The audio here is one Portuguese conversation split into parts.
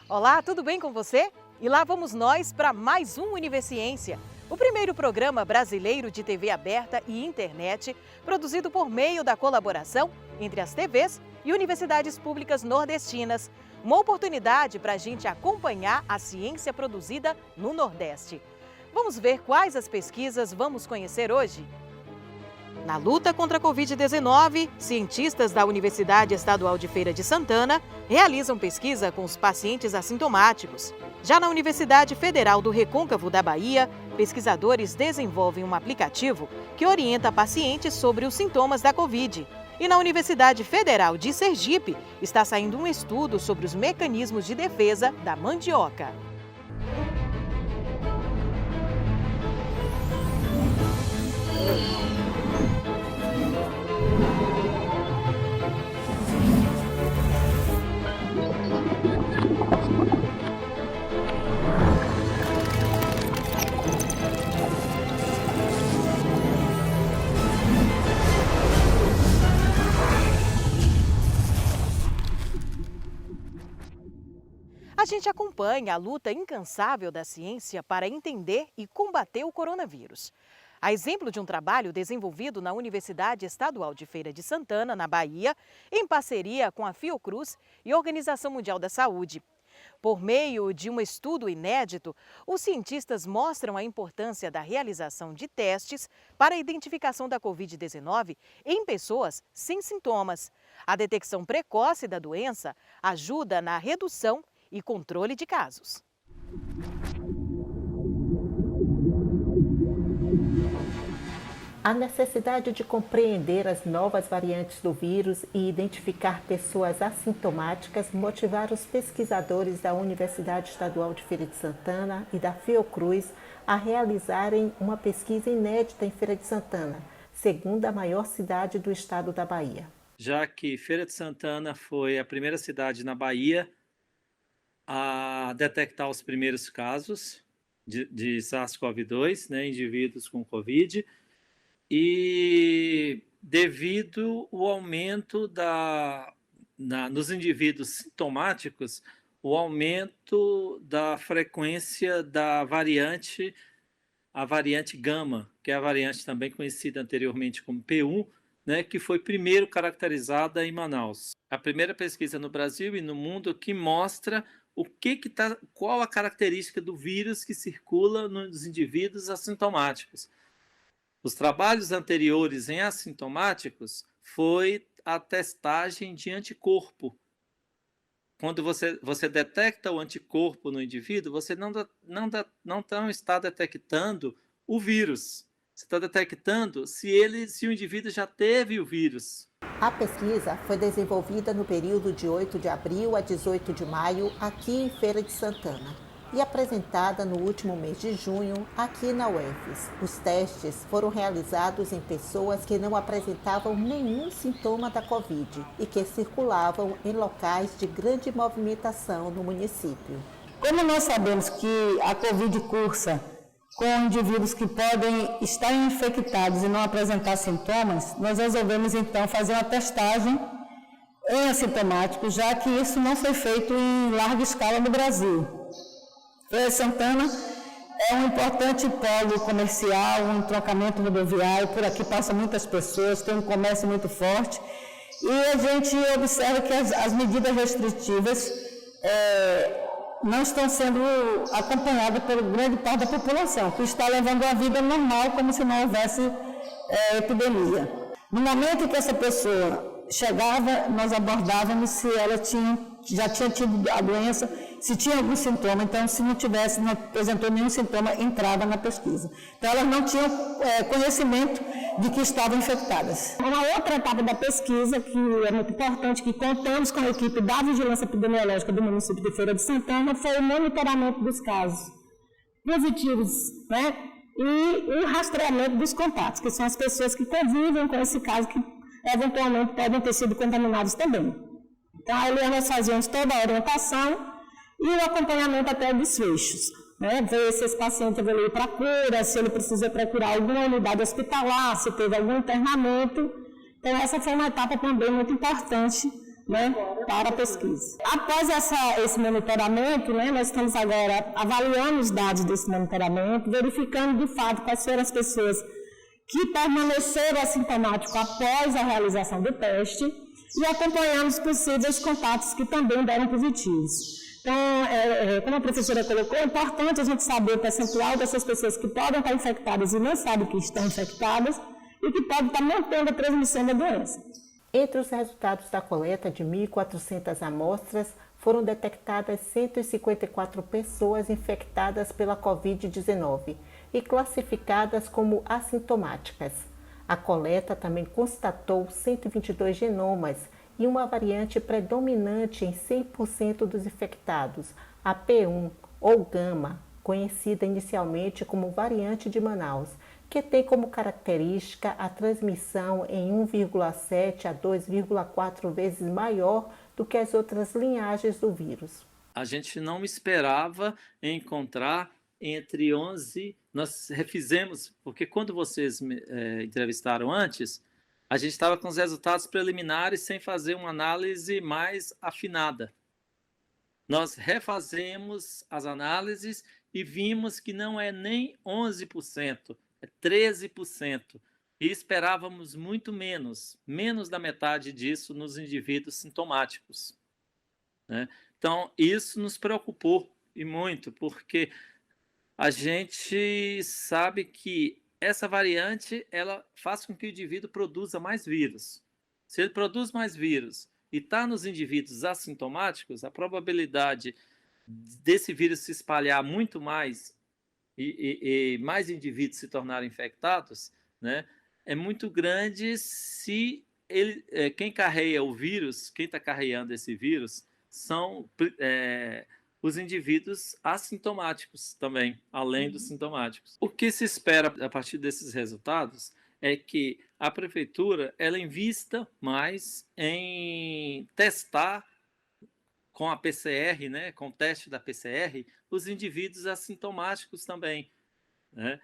Olá, tudo bem com você? E lá vamos nós para mais um Universiência, o primeiro programa brasileiro de TV aberta e internet, produzido por meio da colaboração entre as TVs e universidades públicas nordestinas. Uma oportunidade para a gente acompanhar a ciência produzida no Nordeste. Vamos ver quais as pesquisas vamos conhecer hoje? Na luta contra a Covid-19, cientistas da Universidade Estadual de Feira de Santana realizam pesquisa com os pacientes assintomáticos. Já na Universidade Federal do Recôncavo da Bahia, pesquisadores desenvolvem um aplicativo que orienta pacientes sobre os sintomas da Covid. E na Universidade Federal de Sergipe, está saindo um estudo sobre os mecanismos de defesa da mandioca. A gente acompanha a luta incansável da ciência para entender e combater o coronavírus. A exemplo de um trabalho desenvolvido na Universidade Estadual de Feira de Santana, na Bahia, em parceria com a Fiocruz e a Organização Mundial da Saúde. Por meio de um estudo inédito, os cientistas mostram a importância da realização de testes para a identificação da Covid-19 em pessoas sem sintomas. A detecção precoce da doença ajuda na redução e controle de casos. A necessidade de compreender as novas variantes do vírus e identificar pessoas assintomáticas motivaram os pesquisadores da Universidade Estadual de Feira de Santana e da Fiocruz a realizarem uma pesquisa inédita em Feira de Santana, segunda maior cidade do estado da Bahia. Já que Feira de Santana foi a primeira cidade na Bahia a detectar os primeiros casos de SARS-CoV-2, indivíduos com Covid, e devido ao aumento nos indivíduos sintomáticos, o aumento da frequência da variante, a variante Gama, que é a variante também conhecida anteriormente como P1, que foi primeiro caracterizada em Manaus. A primeira pesquisa no Brasil e no mundo que mostra qual a característica do vírus que circula nos indivíduos assintomáticos. Os trabalhos anteriores em assintomáticos foi a testagem de anticorpo. Quando você detecta o anticorpo no indivíduo, você não está detectando o vírus. Você está detectando se o indivíduo já teve o vírus. A pesquisa foi desenvolvida no período de 8 de abril a 18 de maio, aqui em Feira de Santana, e apresentada no último mês de junho, aqui na UFES. Os testes foram realizados em pessoas que não apresentavam nenhum sintoma da Covid e que circulavam em locais de grande movimentação no município. Como nós sabemos que a Covid cursa com indivíduos que podem estar infectados e não apresentar sintomas, nós resolvemos então fazer uma testagem em assintomáticos, já que isso não foi feito em larga escala no Brasil. Feira de Santana é um importante polo comercial, um entroncamento rodoviário, por aqui passam muitas pessoas, tem um comércio muito forte, e a gente observa que as medidas restritivas não estão sendo acompanhadas por grande parte da população, que está levando a vida normal como se não houvesse epidemia. No momento em que essa pessoa chegava, nós abordávamos se ela já tinha tido a doença, se tinha algum sintoma. Então, se não apresentou nenhum sintoma, entrava na pesquisa. Então, elas não tinham conhecimento de que estavam infectadas. Uma outra etapa da pesquisa, que é muito importante, que contamos com a equipe da Vigilância Epidemiológica do município de Feira de Santana, foi o monitoramento dos casos positivos, e o rastreamento dos contatos, que são as pessoas que convivem com esse caso, que eventualmente podem ter sido contaminados também. Então, ali nós fazíamos toda a orientação e o acompanhamento até desfechos. Ver se esse paciente evoluiu para cura, se ele precisa procurar alguma unidade hospitalar, se teve algum internamento. Então, essa foi uma etapa também muito importante né, para a pesquisa. Após esse monitoramento, né, nós estamos agora avaliando os dados desse monitoramento, verificando de fato quais foram as pessoas que permaneceram assintomáticos após a realização do teste e acompanhando os possíveis contatos que também deram positivos. Então, como a professora colocou, é importante a gente saber o percentual dessas pessoas que podem estar infectadas e não sabem que estão infectadas e que podem estar mantendo a transmissão da doença. Entre os resultados da coleta de 1.400 amostras, foram detectadas 154 pessoas infectadas pela Covid-19 e classificadas como assintomáticas. A coleta também constatou 122 genomas e uma variante predominante em 100% dos infectados, a P1 ou Gama, conhecida inicialmente como variante de Manaus, que tem como característica a transmissão em 1,7 a 2,4 vezes maior do que as outras linhagens do vírus. A gente não esperava encontrar entre 11, nós refizemos, porque quando vocês me entrevistaram antes, a gente estava com os resultados preliminares sem fazer uma análise mais afinada. Nós refazemos as análises e vimos que não é nem 11%, é 13%. E esperávamos muito menos da metade disso nos indivíduos sintomáticos, né? Então, isso nos preocupou e muito, porque a gente sabe que essa variante ela faz com que o indivíduo produza mais vírus. Se ele produz mais vírus e está nos indivíduos assintomáticos, a probabilidade desse vírus se espalhar muito mais e mais indivíduos se tornarem infectados, né, é muito grande se quem carrega o vírus, quem está carregando esse vírus, são os indivíduos assintomáticos também, além dos sintomáticos. O que se espera a partir desses resultados é que a prefeitura ela invista mais em testar com a PCR, né, com o teste da PCR, os indivíduos assintomáticos também, né,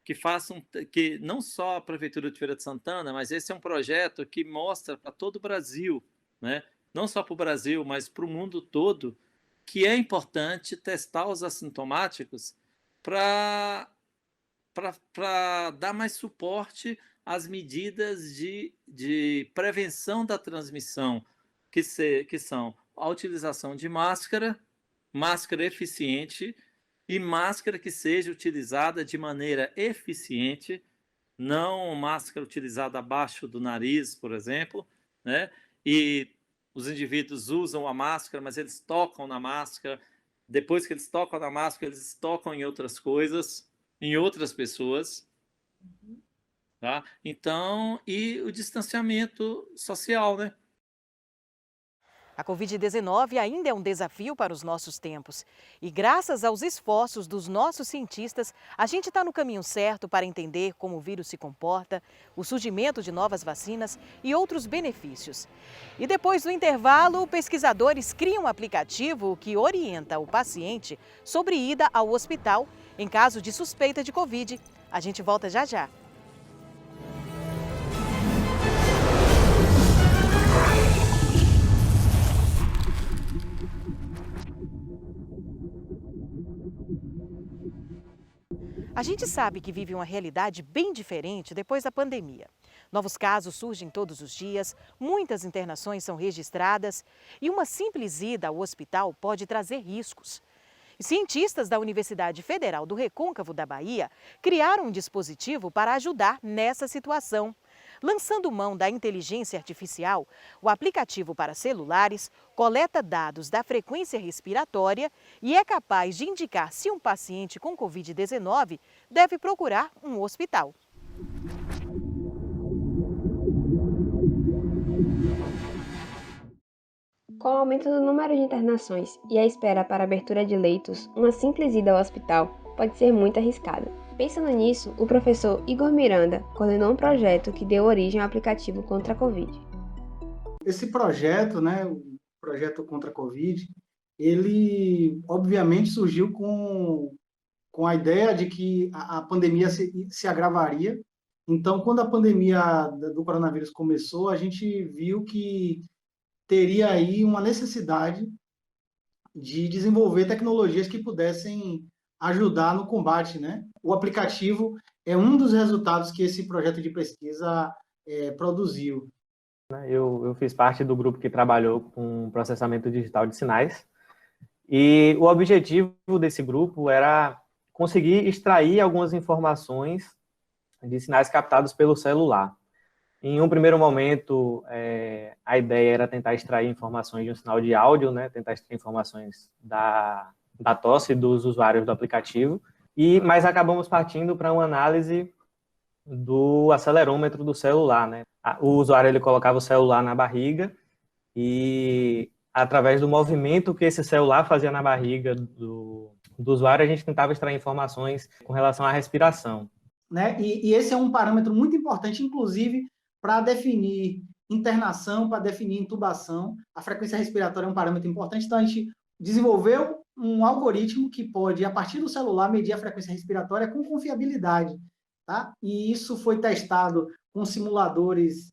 que não só a prefeitura de Feira de Santana, mas esse é um projeto que mostra para todo o Brasil, né, não só para o Brasil, mas para o mundo todo, que é importante testar os assintomáticos para dar mais suporte às medidas de prevenção da transmissão, que são a utilização de máscara eficiente e máscara que seja utilizada de maneira eficiente, não máscara utilizada abaixo do nariz, por exemplo, né? E os indivíduos usam a máscara, mas eles tocam na máscara. Depois que eles tocam na máscara, eles tocam em outras coisas, em outras pessoas. Tá? Então, e o distanciamento social, né? A Covid-19 ainda é um desafio para os nossos tempos. E graças aos esforços dos nossos cientistas, a gente está no caminho certo para entender como o vírus se comporta, o surgimento de novas vacinas e outros benefícios. E depois do intervalo, pesquisadores criam um aplicativo que orienta o paciente sobre ida ao hospital em caso de suspeita de Covid. A gente volta já já. A gente sabe que vive uma realidade bem diferente depois da pandemia. Novos casos surgem todos os dias, muitas internações são registradas e uma simples ida ao hospital pode trazer riscos. Cientistas da Universidade Federal do Recôncavo da Bahia criaram um dispositivo para ajudar nessa situação. Lançando mão da inteligência artificial, o aplicativo para celulares coleta dados da frequência respiratória e é capaz de indicar se um paciente com Covid-19 deve procurar um hospital. Com o aumento do número de internações e a espera para a abertura de leitos, uma simples ida ao hospital pode ser muito arriscada. Pensando nisso, o professor Igor Miranda coordenou um projeto que deu origem ao aplicativo contra a Covid. Esse projeto, o projeto contra a Covid, ele obviamente surgiu com a ideia de que a pandemia se agravaria. Então, quando a pandemia do coronavírus começou, a gente viu que teria aí uma necessidade de desenvolver tecnologias que pudessem ajudar no combate, né? O aplicativo é um dos resultados que esse projeto de pesquisa produziu. Eu fiz parte do grupo que trabalhou com processamento digital de sinais, e o objetivo desse grupo era conseguir extrair algumas informações de sinais captados pelo celular. Em um primeiro momento, a ideia era tentar extrair informações de um sinal de áudio, né? Tentar extrair informações da tosse dos usuários do aplicativo, mas acabamos partindo para uma análise do acelerômetro do celular, né? O usuário ele colocava o celular na barriga e, através do movimento que esse celular fazia na barriga do usuário, a gente tentava extrair informações com relação à respiração. Né? E esse é um parâmetro muito importante, inclusive, para definir internação, para definir intubação. A frequência respiratória é um parâmetro importante, então a gente desenvolveu um algoritmo que pode, a partir do celular, medir a frequência respiratória com confiabilidade. Tá? E isso foi testado com simuladores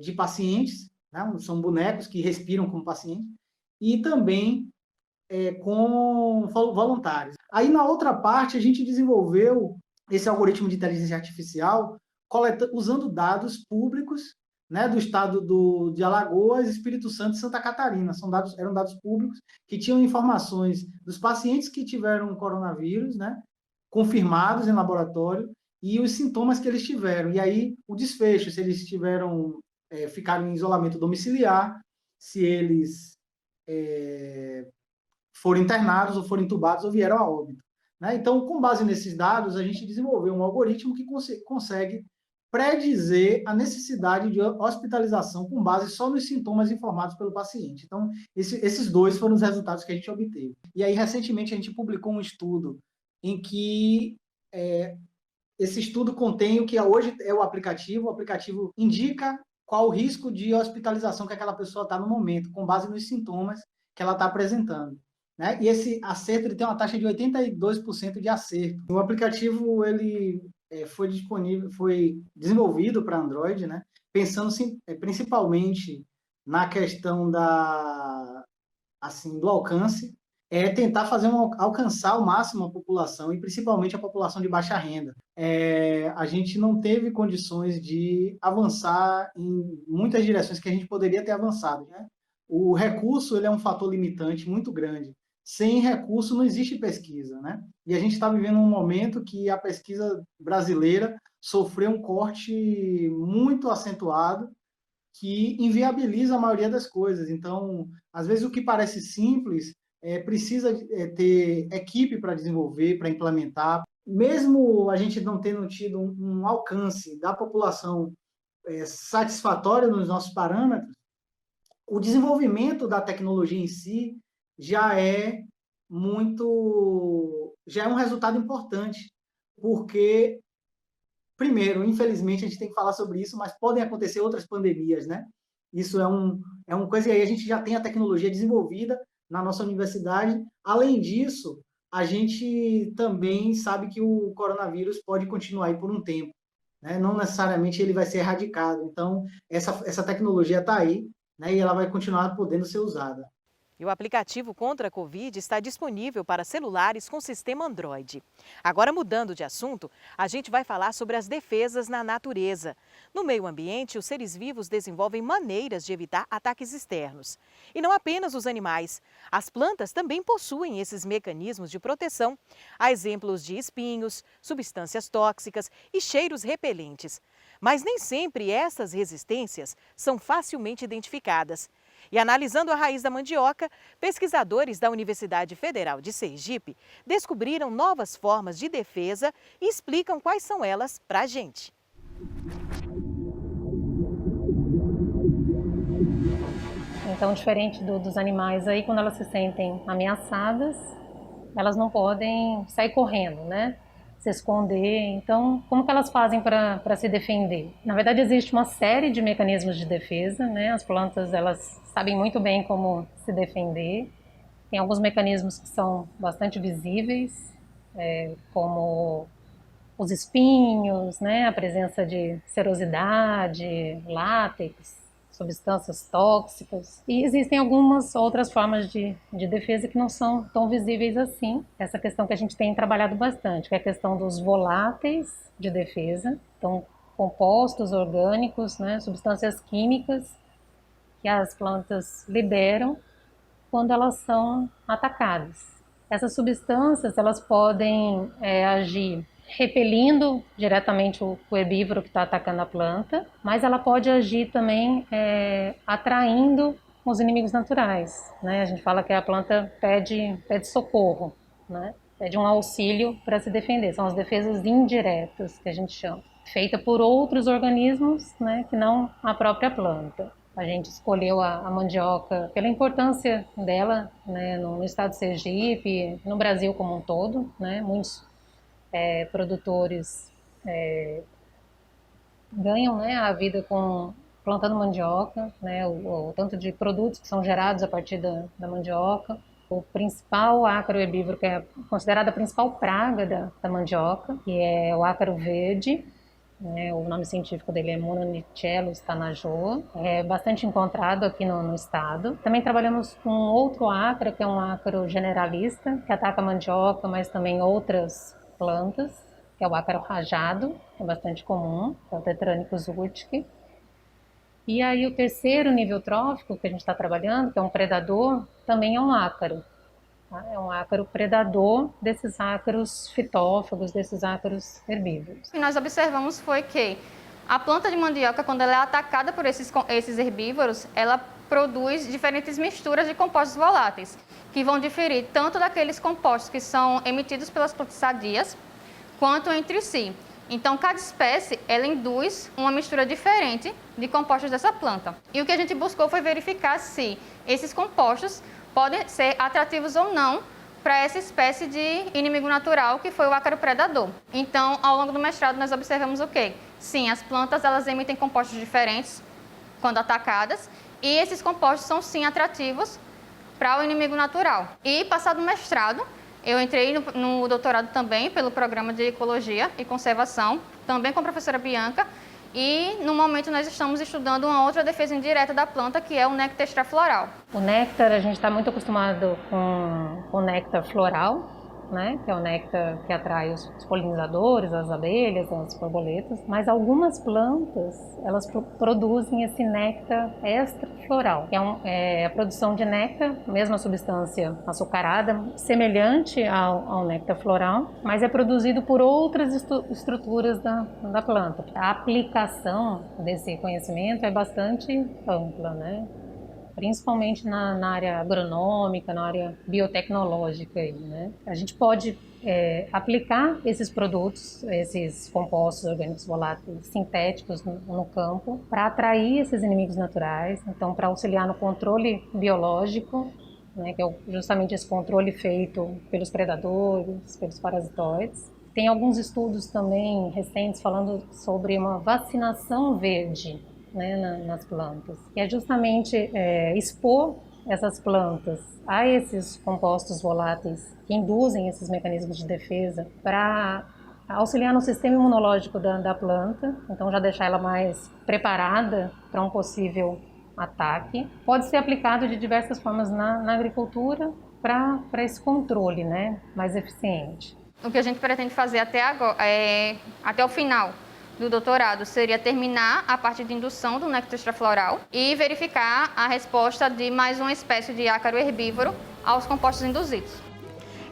de pacientes, né? São bonecos que respiram como pacientes, e também com voluntários. Aí, na outra parte, a gente desenvolveu esse algoritmo de inteligência artificial usando dados públicos, né, do estado de Alagoas, Espírito Santo e Santa Catarina. Eram dados públicos que tinham informações dos pacientes que tiveram coronavírus, né, confirmados em laboratório, e os sintomas que eles tiveram. E aí, o desfecho, se eles ficaram em isolamento domiciliar, se eles foram internados ou foram intubados ou vieram a óbito. Né? Então, com base nesses dados, a gente desenvolveu um algoritmo que consegue predizer a necessidade de hospitalização com base só nos sintomas informados pelo paciente. Então, esses dois foram os resultados que a gente obteve. E aí, recentemente, a gente publicou um estudo em que esse estudo contém o que hoje é o aplicativo indica qual o risco de hospitalização que aquela pessoa está no momento, com base nos sintomas que ela está apresentando. Né? E esse acerto ele tem uma taxa de 82% de acerto. O aplicativo ele foi desenvolvido para Android, né? Pensando principalmente na questão do alcance, tentar alcançar ao máximo a população, e principalmente a população de baixa renda. A gente não teve condições de avançar em muitas direções que a gente poderia ter avançado. Né? O recurso ele é um fator limitante muito grande. Sem recurso não existe pesquisa, né? E a gente está vivendo um momento que a pesquisa brasileira sofreu um corte muito acentuado que inviabiliza a maioria das coisas. Então, às vezes o que parece simples precisa ter equipe para desenvolver, para implementar. Mesmo a gente não tendo tido um alcance da população satisfatório nos nossos parâmetros, o desenvolvimento da tecnologia em si já é um resultado importante, porque, primeiro, infelizmente, a gente tem que falar sobre isso, mas podem acontecer outras pandemias, né? Isso é uma coisa, e aí a gente já tem a tecnologia desenvolvida na nossa universidade. Além disso, a gente também sabe que o coronavírus pode continuar aí por um tempo, né? Não necessariamente ele vai ser erradicado. Então, essa tecnologia está aí, né? E ela vai continuar podendo ser usada. E o aplicativo contra a Covid está disponível para celulares com sistema Android. Agora, mudando de assunto, a gente vai falar sobre as defesas na natureza. No meio ambiente, os seres vivos desenvolvem maneiras de evitar ataques externos. E não apenas os animais. As plantas também possuem esses mecanismos de proteção. Há exemplos de espinhos, substâncias tóxicas e cheiros repelentes. Mas nem sempre essas resistências são facilmente identificadas. E analisando a raiz da mandioca, pesquisadores da Universidade Federal de Sergipe descobriram novas formas de defesa e explicam quais são elas para a gente. Então, diferente dos animais aí, quando elas se sentem ameaçadas, elas não podem sair correndo, né? Se esconder. Então, como que elas fazem para se defender? Na verdade, existe uma série de mecanismos de defesa, né? As plantas, elas sabem muito bem como se defender. Tem alguns mecanismos que são bastante visíveis, como os espinhos, né? A presença de serosidade, látex, substâncias tóxicas. E existem algumas outras formas de defesa que não são tão visíveis assim. Essa questão que a gente tem trabalhado bastante, que é a questão dos voláteis de defesa, então compostos orgânicos, né, substâncias químicas que as plantas liberam quando elas são atacadas. Essas substâncias elas podem agir repelindo diretamente o herbívoro que está atacando a planta, mas ela pode agir também atraindo os inimigos naturais, né? A gente fala que a planta pede socorro, né? Pede um auxílio para se defender. São as defesas indiretas que a gente chama, feita por outros organismos, né, que não a própria planta. A gente escolheu a mandioca pela importância dela, né, no estado de Sergipe, no Brasil como um todo, né? Muitos produtores ganham, né, a vida plantando mandioca, né, o tanto de produtos que são gerados a partir da mandioca. O principal ácaro herbívoro, que é considerada a principal praga da mandioca, que é o ácaro verde, né, o nome científico dele é Mononicellus tanajoa, é bastante encontrado aqui no estado. Também trabalhamos com outro ácaro, que é um ácaro generalista, que ataca a mandioca, mas também outras plantas, que é o ácaro rajado, que é bastante comum, que é o Tetranicus urtica. E aí o terceiro nível trófico que a gente está trabalhando, que é um predador, também é um ácaro. Tá? É um ácaro predador desses ácaros fitófagos, desses ácaros herbívoros. O que nós observamos foi que a planta de mandioca, quando ela é atacada por esses herbívoros, ela produz diferentes misturas de compostos voláteis, que vão diferir tanto daqueles compostos que são emitidos pelas plantas sadias, quanto entre si. Então, cada espécie, ela induz uma mistura diferente de compostos dessa planta. E o que a gente buscou foi verificar se esses compostos podem ser atrativos ou não para essa espécie de inimigo natural, que foi o ácaro predador. Então, ao longo do mestrado, nós observamos o quê? Sim, as plantas, elas emitem compostos diferentes quando atacadas, e esses compostos são, sim, atrativos para o inimigo natural. E, passado o mestrado, eu entrei no doutorado também pelo programa de Ecologia e Conservação, também com a professora Bianca, e no momento nós estamos estudando uma outra defesa indireta da planta, que é o néctar extrafloral. O néctar, a gente está muito acostumado com o néctar floral, né, que é o néctar que atrai os polinizadores, as abelhas, as borboletas, mas algumas plantas, elas produzem esse néctar extrafloral, que é a produção de néctar, mesma substância açucarada, semelhante ao néctar floral, mas é produzido por outras estruturas da planta. A aplicação desse conhecimento é bastante ampla, né? Principalmente na área agronômica, na área biotecnológica. Né? A gente pode aplicar esses produtos, esses compostos orgânicos voláteis sintéticos no campo para atrair esses inimigos naturais, então para auxiliar no controle biológico, né, que é justamente esse controle feito pelos predadores, pelos parasitoides. Tem alguns estudos também recentes falando sobre uma vacinação verde, né, nas plantas, que é justamente expor essas plantas a esses compostos voláteis que induzem esses mecanismos de defesa para auxiliar no sistema imunológico da planta, então já deixar ela mais preparada para um possível ataque. Pode ser aplicado de diversas formas na agricultura para esse controle, né, mais eficiente. O que a gente pretende fazer até o final do doutorado seria terminar a parte de indução do néctar extrafloral e verificar a resposta de mais uma espécie de ácaro herbívoro aos compostos induzidos.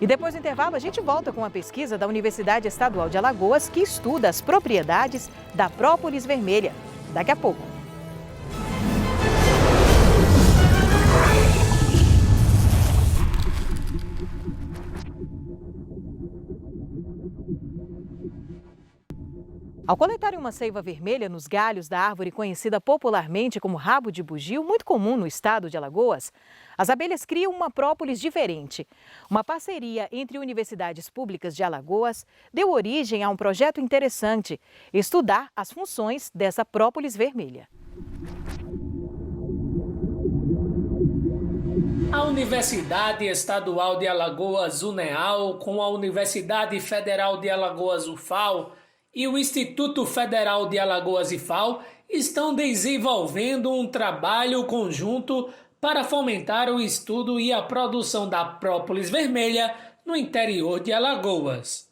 E depois do intervalo, a gente volta com uma pesquisa da Universidade Estadual de Alagoas que estuda as propriedades da própolis vermelha. Daqui a pouco. Ao coletarem uma seiva vermelha nos galhos da árvore conhecida popularmente como rabo de bugio, muito comum no estado de Alagoas, as abelhas criam uma própolis diferente. Uma parceria entre universidades públicas de Alagoas deu origem a um projeto interessante: estudar as funções dessa própolis vermelha. A Universidade Estadual de Alagoas, UNEAL, com a Universidade Federal de Alagoas, UFAL, e o Instituto Federal de Alagoas, IFAL, estão desenvolvendo um trabalho conjunto para fomentar o estudo e a produção da própolis vermelha no interior de Alagoas.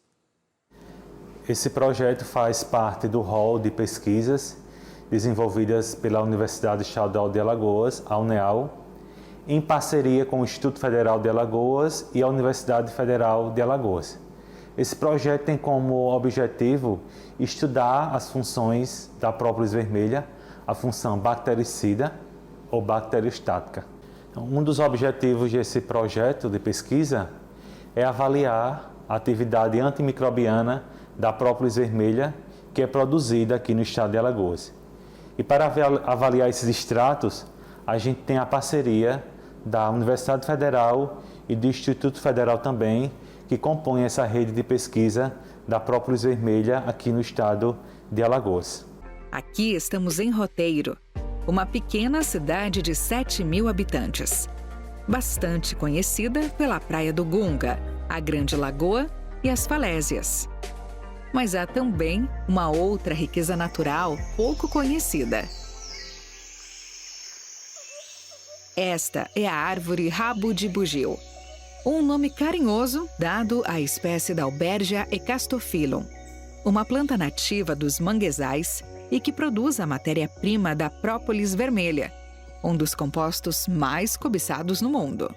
Esse projeto faz parte do rol de pesquisas desenvolvidas pela Universidade Estadual de Alagoas, a UNEAL, em parceria com o Instituto Federal de Alagoas e a Universidade Federal de Alagoas. Esse projeto tem como objetivo estudar as funções da própolis vermelha, a função bactericida ou bacteriostática. Um dos objetivos desse projeto de pesquisa é avaliar a atividade antimicrobiana da própolis vermelha que é produzida aqui no estado de Alagoas. E para avaliar esses extratos, a gente tem a parceria da Universidade Federal e do Instituto Federal também, que compõem essa rede de pesquisa da própolis vermelha aqui no estado de Alagoas. Aqui estamos em Roteiro, uma pequena cidade de 7.000 habitantes. Bastante conhecida pela Praia do Gunga, a Grande Lagoa e as falésias. Mas há também uma outra riqueza natural pouco conhecida. Esta é a árvore rabo de bugio, um nome carinhoso dado à espécie da Albergia ecastophyllum, uma planta nativa dos manguezais e que produz a matéria-prima da própolis vermelha, um dos compostos mais cobiçados no mundo.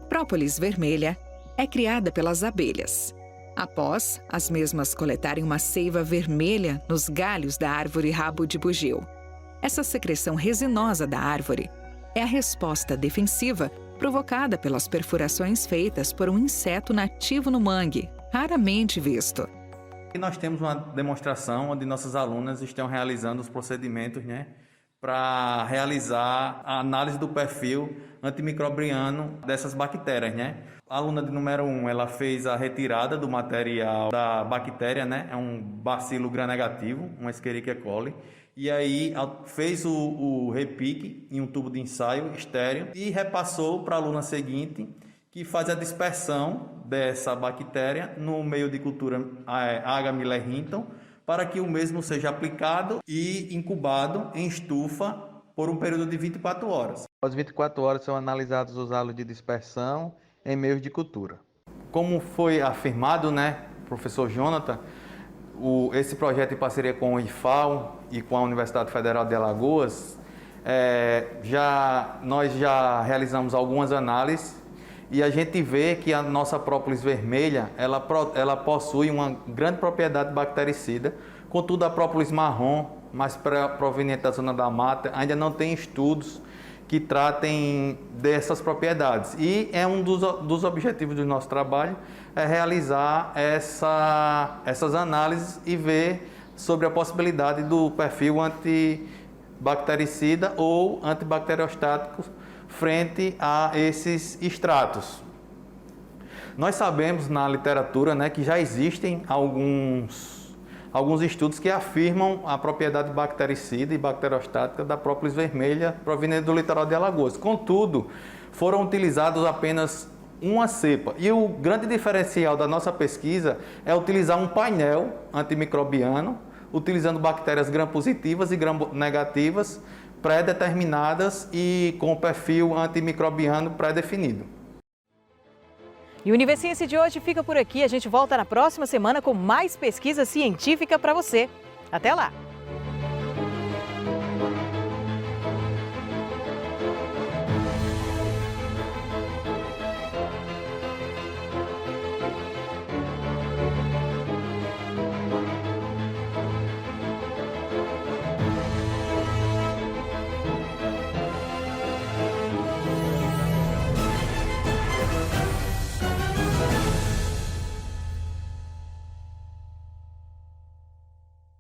Própolis vermelha é criada pelas abelhas. Após as mesmas coletarem uma seiva vermelha nos galhos da árvore rabo de bugio. Essa secreção resinosa da árvore é a resposta defensiva provocada pelas perfurações feitas por um inseto nativo no mangue, raramente visto. E nós temos uma demonstração onde nossas alunas estão realizando os procedimentos, para realizar a análise do perfil antimicrobiano dessas bactérias, A aluna de número 1, ela fez a retirada do material da bactéria, É um bacilo gram-negativo, uma Escherichia coli. E aí fez o repique em um tubo de ensaio estéreo e repassou para a aluna seguinte, que faz a dispersão dessa bactéria no meio de cultura H. Miller-Hinton, para que o mesmo seja aplicado e incubado em estufa por um período de 24 horas. Após 24 horas são analisados os halos de dispersão em meios de cultura. Como foi afirmado, professor Jonathan, esse projeto em parceria com o IFAO e com a Universidade Federal de Alagoas, nós já realizamos algumas análises e a gente vê que a nossa própolis vermelha, ela possui uma grande propriedade bactericida, contudo a própolis marrom, mais proveniente da zona da mata, ainda não tem estudos que tratem dessas propriedades. E é um dos objetivos do nosso trabalho, é realizar essas análises e ver sobre a possibilidade do perfil antibactericida ou antibacteriostático frente a esses extratos. Nós sabemos na literatura que já existem alguns estudos que afirmam a propriedade bactericida e bacteriostática da própolis vermelha proveniente do litoral de Alagoas. Contudo, foram utilizados apenas uma cepa. E o grande diferencial da nossa pesquisa é utilizar um painel antimicrobiano, utilizando bactérias gram-positivas e gram-negativas pré-determinadas e com perfil antimicrobiano pré-definido. E o Universiência de hoje fica por aqui. A gente volta na próxima semana com mais pesquisa científica para você. Até lá!